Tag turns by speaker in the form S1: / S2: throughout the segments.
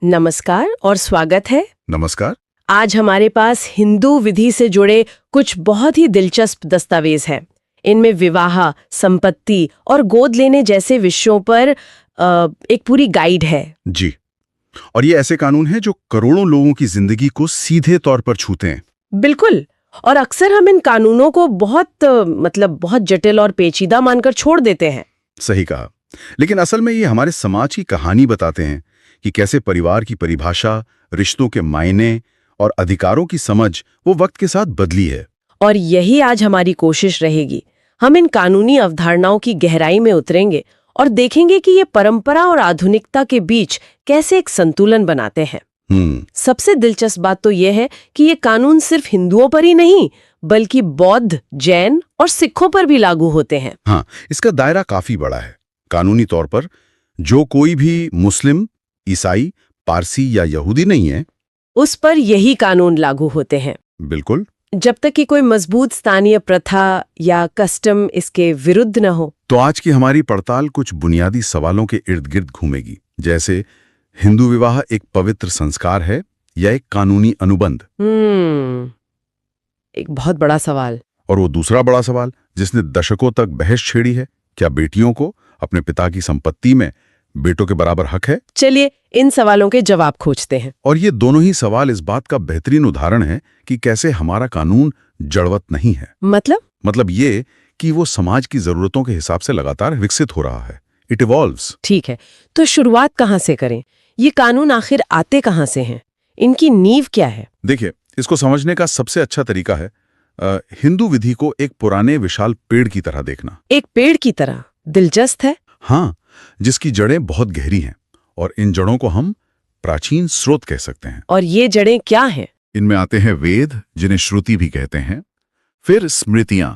S1: नमस्कार और स्वागत है।
S2: नमस्कार।
S1: आज हमारे पास हिंदू विधि से जुड़े कुछ बहुत ही दिलचस्प दस्तावेज हैं। इनमें विवाह, संपत्ति और गोद लेने जैसे विषयों पर एक पूरी गाइड है।
S2: जी, और ये ऐसे कानून हैं जो करोड़ों लोगों की जिंदगी को सीधे तौर पर छूते हैं।
S1: बिल्कुल। और अक्सर हम इन कानूनों को बहुत जटिल और पेचीदा मानकर छोड़ देते हैं।
S2: सही कहा। लेकिन असल में ये हमारे समाज की कहानी बताते हैं कि कैसे परिवार की परिभाषा, रिश्तों के मायने और अधिकारों की समझ वो वक्त के साथ बदली है।
S1: और यही आज हमारी कोशिश रहेगी। हम इन कानूनी अवधारणाओं की गहराई में उतरेंगे और देखेंगे कि ये परंपरा और आधुनिकता के बीच कैसे एक संतुलन बनाते हैं। सबसे दिलचस्प बात तो यह है कि ये कानून सिर्फ हिंदुओं पर ही नहीं, बल्कि बौद्ध, जैन और सिखों पर भी लागू होते हैं।
S2: हाँ, इसका दायरा काफी बड़ा है। कानूनी तौर पर जो कोई भी मुस्लिम, ईसाई, पारसी या यहूदी नहीं है,
S1: उस पर यही कानून लागू होते हैं।
S2: बिल्कुल।
S1: जब तक कि कोई मजबूत स्थानीय प्रथा या कस्टम इसके विरुद्ध न हो।
S2: तो आज की हमारी पड़ताल कुछ बुनियादी सवालों के इर्द गिर्द घूमेगी, जैसे हिंदू विवाह एक पवित्र संस्कार है या एक कानूनी अनुबंध।
S1: एक बहुत बड़ा सवाल।
S2: और वो दूसरा बड़ा सवाल जिसने दशकों तक बहस छेड़ी है, क्या बेटियों को अपने पिता की संपत्ति में बेटों के बराबर हक है?
S1: चलिए इन सवालों के जवाब खोजते हैं।
S2: और ये दोनों ही सवाल इस बात का बेहतरीन उदाहरण है कि कैसे हमारा कानून जड़वत नहीं है। मतलब ये कि वो समाज की जरूरतों के हिसाब से लगातार विकसित हो रहा है। It evolves.
S1: ठीक है, तो शुरुआत कहाँ से करें? ये कानून आखिर आते कहाँ से हैं? इनकी नींव क्या है?
S2: देखिए, इसको समझने का सबसे अच्छा तरीका है हिंदू विधि को एक पुराने विशाल पेड़ की तरह देखना।
S1: एक पेड़ की तरह? दिलचस्प है।
S2: हाँ, जिसकी जड़ें बहुत गहरी हैं और इन जड़ों को हम प्राचीन स्रोत कह सकते हैं।
S1: और ये जड़ें क्या हैं?
S2: इनमें आते हैं वेद, जिन्हें श्रुति भी कहते हैं, फिर स्मृतियां,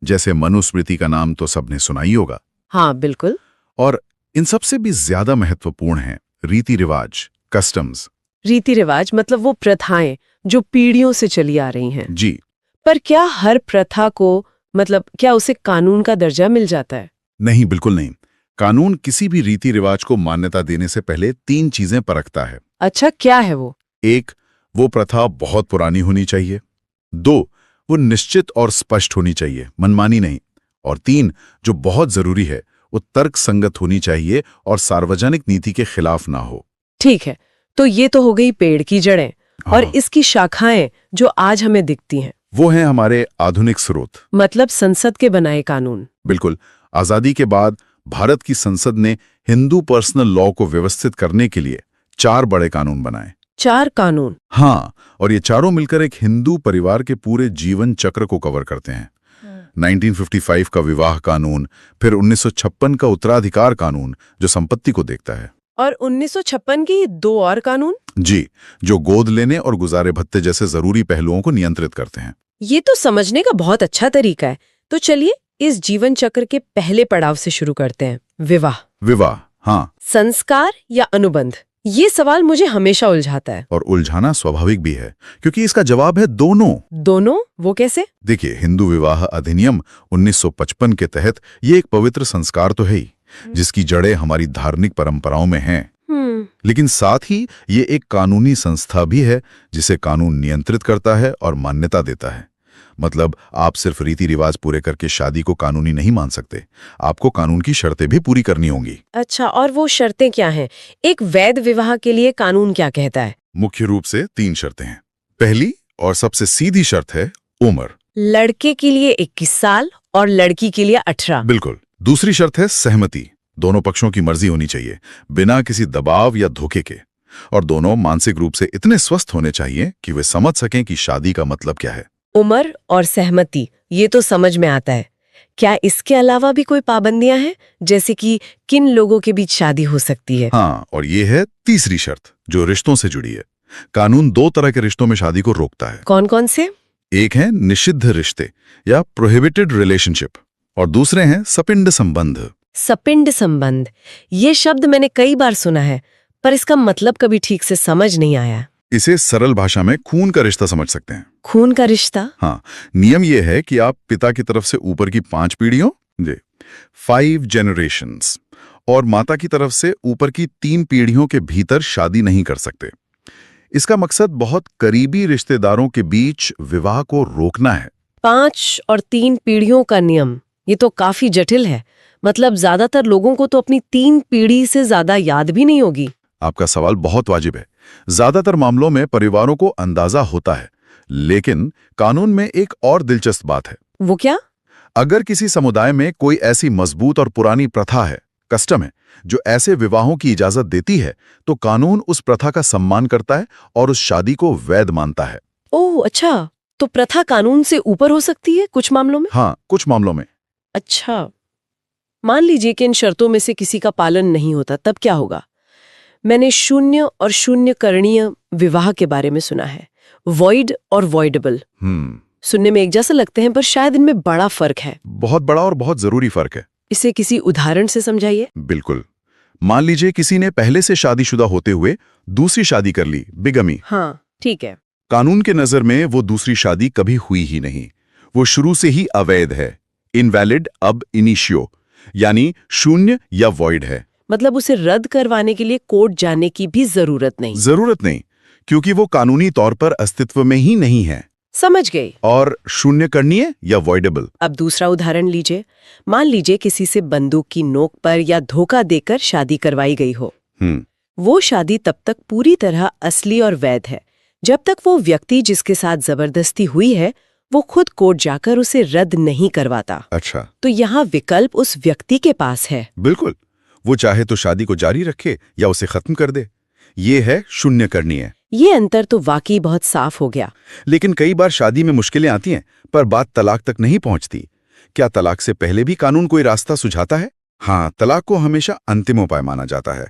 S2: जैसे मनुस्मृति का नाम तो सबने सुना ही होगा।
S1: हाँ बिल्कुल।
S2: और इन सबसे भी ज्यादा महत्वपूर्ण हैं रीति रिवाज, कस्टम्स।
S1: रीति रिवाज मतलब वो प्रथाएं जो पीढ़ियों से चली आ रही हैं।
S2: जी।
S1: पर क्या हर प्रथा को क्या उसे कानून का दर्जा मिल जाता है?
S2: नहीं, बिल्कुल नहीं। कानून किसी भी रीति रिवाज को मान्यता देने से पहले 3 चीजें परखता है।
S1: अच्छा, क्या है वो?
S2: 1, वो प्रथा बहुत पुरानी होनी चाहिए। 2, वो निश्चित और स्पष्ट होनी चाहिए, मनमानी नहीं। और 3, जो बहुत जरूरी है, वो तर्क संगत होनी चाहिए और सार्वजनिक नीति के खिलाफ ना हो।
S1: ठीक है, तो ये तो हो गई पेड़ की जड़ें। और इसकी शाखाएं जो आज हमें दिखती हैं,
S2: वो हैं हमारे आधुनिक स्रोत,
S1: मतलब संसद के बनाए कानून।
S2: बिल्कुल। आजादी के बाद भारत की संसद ने हिंदू पर्सनल लॉ को व्यवस्थित करने के लिए 4 बड़े कानून बनाए।
S1: 4 कानून?
S2: हाँ, और ये चारों मिलकर एक हिंदू परिवार के पूरे जीवन चक्र को कवर करते हैं। 1955 का विवाह कानून, फिर 1956 का उत्तराधिकार कानून जो संपत्ति को देखता है,
S1: और 1956 की 2 और कानून
S2: जी, जो गोद लेने और गुजारे भत्ते जैसे जरूरी पहलुओं को नियंत्रित करते हैं।
S1: ये तो समझने का बहुत अच्छा तरीका है। तो चलिए इस जीवन चक्र के पहले पड़ाव से शुरू करते हैं, विवाह। हाँ। संस्कार या अनुबंध, ये सवाल मुझे हमेशा उलझाता है।
S2: और उलझाना स्वाभाविक भी है, क्योंकि इसका जवाब है दोनों।
S1: वो कैसे?
S2: देखिए, हिंदू विवाह अधिनियम 1955 के तहत ये एक पवित्र संस्कार तो है ही, जिसकी जड़ें हमारी धार्मिक परंपराओं में हैं। लेकिन साथ ही ये एक कानूनी संस्था भी है जिसे कानून नियंत्रित करता है और मान्यता देता है। मतलब आप सिर्फ रीति रिवाज पूरे करके शादी को कानूनी नहीं मान सकते, आपको कानून की शर्तें भी पूरी करनी होंगी।
S1: अच्छा, और वो शर्तें क्या हैं? एक वैध विवाह के लिए कानून क्या कहता है?
S2: मुख्य रूप से 3 शर्तें हैं। पहली और सबसे सीधी शर्त है उम्र।
S1: लड़के के लिए 21 साल और लड़की के लिए 18।
S2: बिल्कुल। दूसरी शर्त है सहमति, दोनों पक्षों की मर्जी होनी चाहिए, बिना किसी दबाव या धोखे के। और दोनों मानसिक रूप से इतने स्वस्थ होने चाहिए कि वे समझ सकें कि शादी का मतलब क्या है।
S1: उम्र और सहमति, ये तो समझ में आता है। क्या इसके अलावा भी कोई पाबंदियां हैं, जैसे कि किन लोगों के बीच शादी हो सकती है?
S2: हाँ, और ये है तीसरी शर्त जो रिश्तों से जुड़ी है। कानून 2 तरह के रिश्तों में शादी को रोकता है।
S1: कौन कौन से?
S2: एक है निषिद्ध रिश्ते या प्रोहिबिटेड रिलेशनशिप, और दूसरे हैं सपिंड संबंध।
S1: सपिंड संबंध, ये शब्द मैंने कई बार सुना है, पर इसका मतलब कभी ठीक से समझ नहीं आया।
S2: इसे सरल भाषा में खून का रिश्ता समझ सकते हैं।
S1: खून का रिश्ता?
S2: हाँ, नियम यह है कि आप पिता की तरफ से ऊपर की 5 पीढ़ियों, 5 generations, और माता की तरफ से ऊपर की 3 पीढ़ियों के भीतर शादी नहीं कर सकते। इसका मकसद बहुत करीबी रिश्तेदारों के बीच विवाह को रोकना है।
S1: 5 और 3 पीढ़ियों का नियम, ये तो काफी जटिल है। मतलब ज्यादातर लोगों को तो अपनी 3 पीढ़ी से ज्यादा याद भी नहीं होगी।
S2: आपका सवाल बहुत वाजिब है। ज्यादातर मामलों में परिवारों को अंदाजा होता है, लेकिन कानून में एक और दिलचस्प बात है।
S1: वो क्या?
S2: अगर किसी समुदाय में कोई ऐसी मजबूत और पुरानी प्रथा है, कस्टम है, जो ऐसे विवाहों की इजाजत देती है, तो कानून उस प्रथा का सम्मान करता है और उस शादी को वैध मानता है।
S1: ओह अच्छा, तो प्रथा कानून से ऊपर हो सकती है कुछ मामलों में?
S2: हाँ, कुछ मामलों में।
S1: अच्छा, मान लीजिए कि इन शर्तों में से किसी का पालन नहीं होता, तब क्या होगा? मैंने शून्य और शून्य करणीय विवाह के बारे में सुना है, वॉइड और वॉइडेबल। सुनने में एक जैसा लगते हैं, पर शायद इनमें बड़ा फर्क है।
S2: बहुत बड़ा और बहुत जरूरी फर्क है।
S1: इसे किसी उदाहरण से समझाइए।
S2: बिल्कुल। मान लीजिए किसी ने पहले से शादीशुदा होते हुए दूसरी शादी कर ली, बिगमी।
S1: हाँ, ठीक है।
S2: कानून के नजर में वो दूसरी शादी कभी हुई ही नहीं, वो शुरू से ही अवैध है, इनवैलिड अब इनिशियो, यानी शून्य या वॉइड है।
S1: मतलब उसे रद्द करवाने के लिए कोर्ट जाने की भी जरूरत नहीं,
S2: क्योंकि वो कानूनी तौर पर अस्तित्व में ही नहीं है।
S1: समझ गई।
S2: और शून्य करणीय या वॉइडेबल।
S1: अब दूसरा उदाहरण लीजिए। मान लीजिए किसी से बंदूक की नोक पर या धोखा देकर शादी करवाई गई हो। वो शादी तब तक पूरी तरह असली और वैध है जब तक वो व्यक्ति जिसके साथ जबरदस्ती हुई है वो खुद कोर्ट जाकर उसे रद्द नहीं करवाता।
S2: अच्छा,
S1: तो यहाँ विकल्प उस व्यक्ति के पास है।
S2: बिल्कुल, वो चाहे तो शादी को जारी रखे या उसे खत्म कर दे। ये है शून्य करणीय।
S1: ये अंतर तो वाकई बहुत साफ हो गया।
S2: लेकिन कई बार शादी में मुश्किलें आती हैं, पर बात तलाक तक नहीं पहुंचती। क्या तलाक से पहले भी कानून कोई रास्ता सुझाता है? हाँ, तलाक को हमेशा अंतिम उपाय माना जाता है।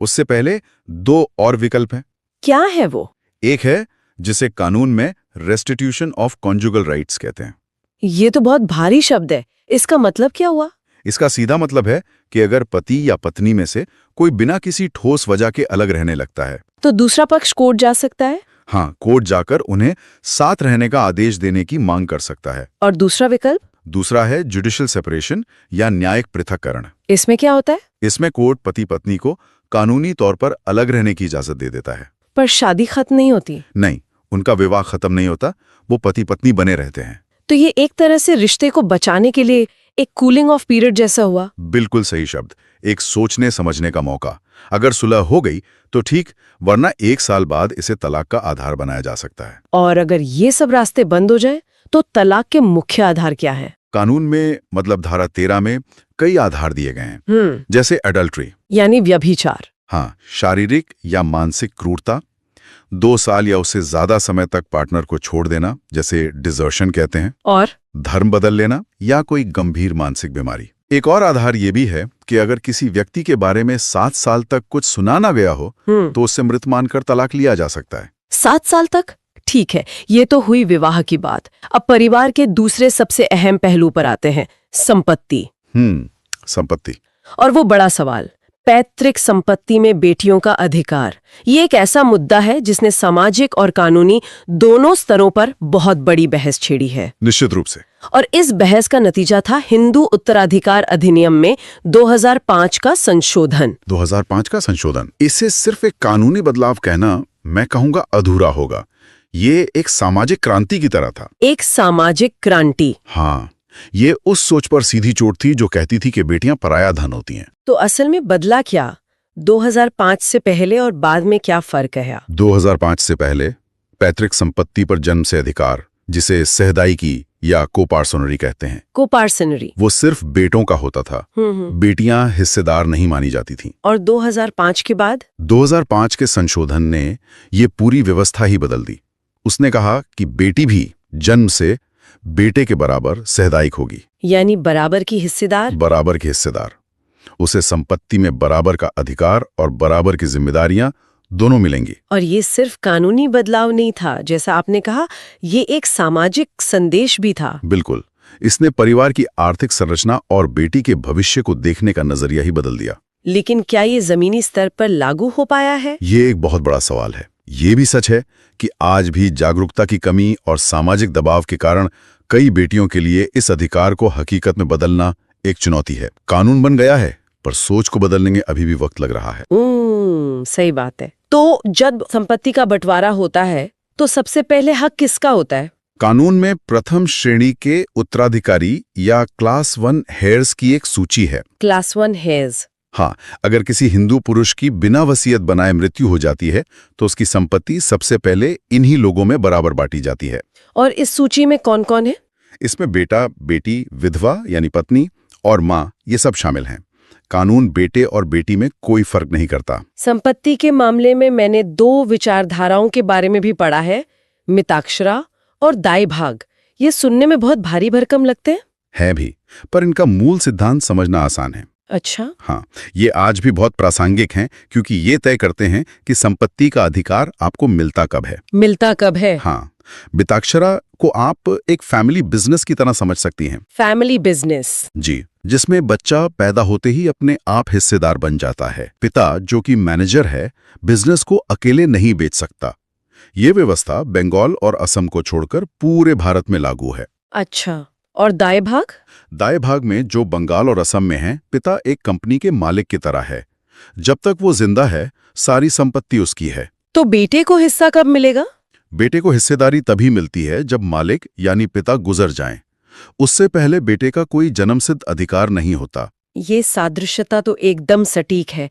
S2: उससे पहले 2 और विकल्प हैं।
S1: क्या है वो?
S2: एक है जिसे कानून में रेस्टिट्यूशन ऑफ कॉन्जुगल राइट्स कहते हैं।
S1: ये तो बहुत भारी शब्द है, इसका मतलब क्या हुआ?
S2: इसका सीधा मतलब है कि अगर पति या पत्नी में से कोई बिना किसी ठोस वजह के अलग रहने लगता है
S1: तो दूसरा पक्ष कोर्ट जा सकता है।
S2: हाँ, कोर्ट जाकर उन्हें साथ रहने का आदेश देने की मांग कर सकता है।
S1: और दूसरा विकल्प?
S2: दूसरा है जुडिशियल सेपरेशन या न्यायिक पृथक्करण।
S1: इसमें क्या होता है?
S2: इसमें कोर्ट पति पत्नी को कानूनी तौर पर अलग रहने की इजाजत दे देता है।
S1: पर शादी खत्म नहीं होती?
S2: नहीं, उनका विवाह खत्म नहीं होता, वो पति पत्नी बने रहते हैं।
S1: तो ये एक तरह से रिश्ते को बचाने के लिए एक कूलिंग ऑफ पीरियड जैसा हुआ।
S2: बिल्कुल सही शब्द, एक सोचने समझने का मौका। अगर सुलह हो गई तो ठीक, वरना 1 साल बाद इसे तलाक का आधार बनाया जा सकता है।
S1: और अगर ये सब रास्ते बंद हो जाए तो तलाक के मुख्य आधार क्या है?
S2: कानून में मतलब धारा 13 में कई आधार दिए गए हैं, जैसे एडल्ट्री
S1: यानी व्यभिचार।
S2: हाँ, शारीरिक या मानसिक क्रूरता, 2 साल या उससे ज्यादा समय तक पार्टनर को छोड़ देना, जैसे डिजर्शन कहते हैं,
S1: और
S2: धर्म बदल लेना या कोई गंभीर मानसिक बीमारी। एक और आधार ये भी है कि अगर किसी व्यक्ति के बारे में 7 साल तक कुछ सुना ना गया हो तो उससे मृत मानकर तलाक लिया जा सकता है।
S1: 7 साल तक? ठीक है, ये तो हुई विवाह की बात। अब परिवार के दूसरे सबसे अहम पहलू पर आते हैं, संपत्ति।
S2: संपत्ति।
S1: और वो बड़ा सवाल, पैतृक संपत्ति में बेटियों का अधिकार। ये एक ऐसा मुद्दा है जिसने सामाजिक और कानूनी दोनों स्तरों पर बहुत बड़ी बहस छेड़ी है।
S2: निश्चित रूप से।
S1: और इस बहस का नतीजा था हिंदू उत्तराधिकार अधिनियम में 2005 का संशोधन।
S2: 2005 का संशोधन। इसे सिर्फ एक कानूनी बदलाव कहना मैं कहूंगा अधूरा होगा। ये एक सामाजिक क्रांति की तरह था।
S1: एक सामाजिक क्रांति।
S2: हाँ, ये उस सोच पर सीधी चोट थी जो कहती थी कि बेटियां पराया धन होती हैं।
S1: तो असल में बदला क्या? 2005 से पहले और बाद में क्या फर्क है?
S2: 2005 से पहले पैतृक संपत्ति पर जन्म से अधिकार, जिसे सहदायिकी या कोपार्सनरी कहते हैं,
S1: कोपार्सनरी,
S2: वो सिर्फ बेटों का होता था। बेटियां हिस्सेदार नहीं मानी जाती थीं।
S1: और 2005 के बाद
S2: 2005 के संशोधन ने ये पूरी व्यवस्था ही बदल दी। उसने कहा कि बेटी भी जन्म से बेटे के बराबर सहदायिक होगी,
S1: यानी बराबर की हिस्सेदार।
S2: बराबर की हिस्सेदार। उसे संपत्ति में बराबर का अधिकार और बराबर की जिम्मेदारियां दोनों मिलेंगी।
S1: और ये सिर्फ कानूनी बदलाव नहीं था, जैसा आपने कहा, ये एक सामाजिक संदेश भी था।
S2: बिल्कुल, इसने परिवार की आर्थिक संरचना और बेटी के भविष्य को देखने का नजरिया ही बदल दिया।
S1: लेकिन क्या ये जमीनी स्तर पर लागू हो पाया है?
S2: ये एक बहुत बड़ा सवाल है। ये भी सच है कि आज भी जागरूकता की कमी और सामाजिक दबाव के कारण कई बेटियों के लिए इस अधिकार को हकीकत में बदलना एक चुनौती है। कानून बन गया है, पर सोच को बदलने में अभी भी वक्त लग रहा है।
S1: सही बात है। तो जब संपत्ति का बंटवारा होता है तो सबसे पहले हक किसका होता है?
S2: कानून में प्रथम श्रेणी के उत्तराधिकारी या क्लास 1 हेयर्स की एक सूची है।
S1: Class 1 hairs.
S2: हाँ, अगर किसी हिंदू पुरुष की बिना वसीयत बनाए मृत्यु हो जाती है तो उसकी संपत्ति सबसे पहले इन्हीं लोगों में बराबर बांटी जाती है।
S1: और इस सूची में कौन कौन है?
S2: इसमें बेटा, बेटी, विधवा यानी पत्नी और माँ, ये सब शामिल हैं। कानून बेटे और बेटी में कोई फर्क नहीं करता।
S1: संपत्ति के मामले में मैंने 2 विचारधाराओं के बारे में भी पढ़ा है, मिताक्षरा और दाई भाग। ये सुनने में बहुत भारी भरकम लगते
S2: हैं भी, पर इनका मूल सिद्धांत समझना आसान है।
S1: अच्छा।
S2: हाँ, ये आज भी बहुत प्रासंगिक हैं क्योंकि ये तय करते हैं कि संपत्ति का अधिकार आपको मिलता कब है। हाँ, मिताक्षरा को आप एक फैमिली बिजनेस की तरह समझ सकती हैं।
S1: फैमिली बिजनेस
S2: जी, जिसमें बच्चा पैदा होते ही अपने आप हिस्सेदार बन जाता है। पिता, जो कि मैनेजर है, बिजनेस को अकेले नहीं बेच सकता। ये व्यवस्था बंगाल और असम को छोड़कर पूरे भारत में लागू है।
S1: अच्छा, और दाई भाग?
S2: दाई भाग में, जो बंगाल और असम में है, पिता एक कंपनी के मालिक की तरह है। जब तक वो जिंदा है, सारी संपत्ति उसकी है।
S1: तो बेटे को हिस्सा कब मिलेगा?
S2: बेटे को हिस्सेदारी तभी मिलती है जब मालिक यानी पिता गुजर जाएं। उससे पहले बेटे का कोई जन्मसिद्ध अधिकार नहीं होता।
S1: ये सादृश्यता तो एकदम सटीक है।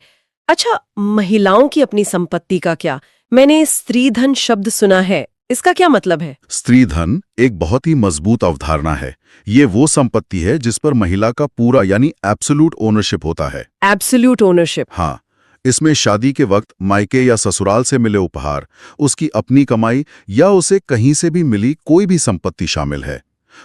S1: अच्छा, महिलाओं की अपनी संपत्ति का क्या? मैंने स्त्री धन शब्द सुना है, इसका क्या मतलब है?
S2: स्त्री धन एक बहुत ही मजबूत अवधारणा है। ये वो संपत्ति है जिस पर महिला का पूरा यानी एब्सोल्यूट ओनरशिप होता है।
S1: Absolute ownership?
S2: हाँ, इसमें शादी के वक्त मायके या ससुराल से मिले उपहार, उसकी अपनी कमाई या उसे कहीं से भी मिली कोई भी संपत्ति शामिल है।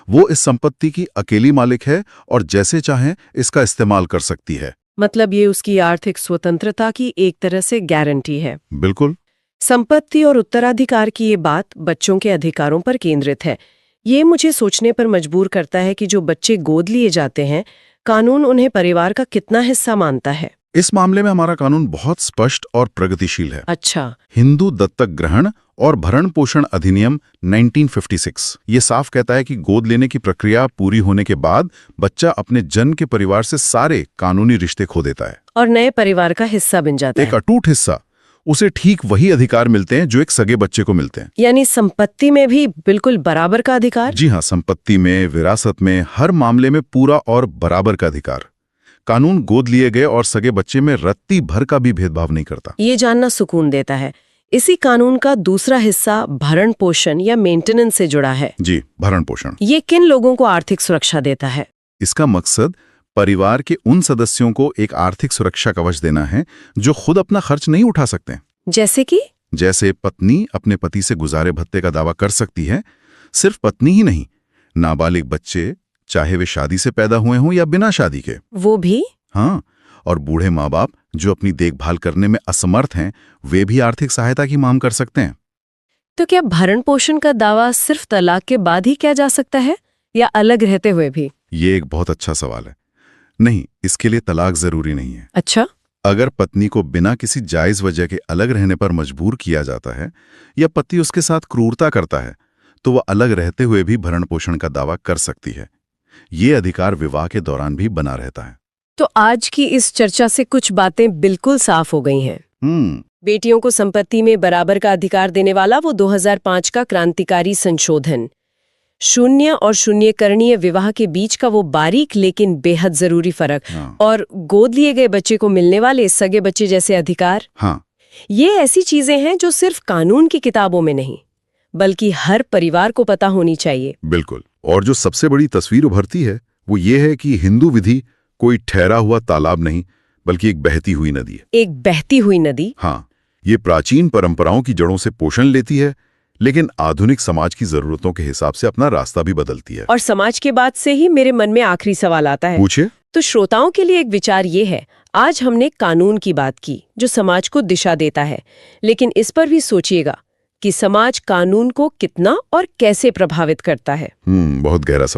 S2: वो इस संपत्ति की अकेली मालिक है और जैसे चाहे इसका इस्तेमाल कर सकती है।
S1: मतलब ये उसकी आर्थिक स्वतंत्रता की एक तरह से गारंटी है।
S2: बिल्कुल।
S1: संपत्ति और उत्तराधिकार की ये बात बच्चों के अधिकारों पर केंद्रित है। ये मुझे सोचने पर मजबूर करता है कि जो बच्चे गोद लिए जाते हैं, कानून उन्हें परिवार का कितना हिस्सा मानता है?
S2: इस मामले में हमारा कानून बहुत स्पष्ट और प्रगतिशील है।
S1: अच्छा।
S2: हिंदू दत्तक ग्रहण और भरण पोषण अधिनियम 1956 ये साफ कहता है कि गोद लेने की प्रक्रिया पूरी होने के बाद बच्चा अपने जन्म के परिवार से सारे कानूनी रिश्ते खो देता है
S1: और नए परिवार का हिस्सा बन जाता है।
S2: एक अटूट हिस्सा। उसे ठीक वही अधिकार मिलते हैं जो एक सगे बच्चे को मिलते हैं।
S1: यानी संपत्ति में भी बिल्कुल बराबर का अधिकार?
S2: जी हाँ, संपत्ति में, विरासत में, हर मामले में पूरा और बराबर का अधिकार। कानून गोद लिए गए और सगे बच्चे में रत्ती भर का भी भेदभाव नहीं करता।
S1: ये जानना सुकून देता है। इसी कानून का दूसरा हिस्सा भरण पोषण या मेंटेनेंस से जुड़ा है।
S2: जी, भरण पोषण।
S1: ये किन लोगों को आर्थिक सुरक्षा देता है?
S2: इसका मकसद परिवार के उन सदस्यों को एक आर्थिक सुरक्षा कवच देना है जो खुद अपना खर्च नहीं उठा सकते।
S1: जैसे कि?
S2: जैसे पत्नी अपने पति से गुजारे भत्ते का दावा कर सकती है। सिर्फ पत्नी ही नहीं, नाबालिग बच्चे, चाहे वे शादी से पैदा हुए हों या बिना शादी के,
S1: वो भी?
S2: हाँ, और बूढ़े माँ बाप जो अपनी देखभाल करने में असमर्थ हैं, वे भी आर्थिक सहायता की मांग कर सकते हैं।
S1: तो क्या भरण पोषण का दावा सिर्फ तलाक के बाद ही किया जा सकता है या अलग रहते हुए भी?
S2: ये एक बहुत अच्छा सवाल है। नहीं, इसके लिए तलाक जरूरी नहीं है।
S1: अच्छा।
S2: अगर पत्नी को बिना किसी जायज वजह के अलग रहने पर मजबूर किया जाता है या पति उसके साथ क्रूरता करता है, तो वह अलग रहते हुए भी भरण पोषण का दावा कर सकती है। ये अधिकार विवाह के दौरान भी बना रहता है।
S1: तो आज की इस चर्चा से कुछ बातें बिल्कुल साफ हो गई हैं। बेटियों को संपत्ति में बराबर का अधिकार देने वाला वो 2005 का क्रांतिकारी संशोधन, शून्य और शून्यकरणीय विवाह के बीच का वो बारीक लेकिन बेहद जरूरी फर्क, और गोद लिए गए बच्चे को मिलने वाले सगे बच्चे जैसे अधिकार।
S2: हाँ,
S1: ये ऐसी चीजें हैं जो सिर्फ कानून की किताबों में नहीं बल्कि हर परिवार को पता होनी चाहिए।
S2: बिल्कुल। और जो सबसे बड़ी तस्वीर उभरती है वो ये है कि हिंदू विधि कोई ठहरा हुआ तालाब नहीं बल्कि एक बहती हुई नदी है।
S1: एक बहती हुई नदी?
S2: हाँ, ये प्राचीन परंपराओं की जड़ों से पोषण लेती है, लेकिन आधुनिक समाज की जरूरतों के हिसाब से अपना रास्ता भी बदलती है।
S1: और समाज के बाद से ही मेरे मन में आखिरी सवाल आता है।
S2: पूछिए।
S1: तो श्रोताओं के लिए एक विचार ये है, आज हमने कानून की बात की जो समाज को दिशा देता है, लेकिन इस पर भी सोचिएगा कि समाज कानून को कितना और कैसे प्रभावित करता है।
S2: बहुत गहरा सवाल।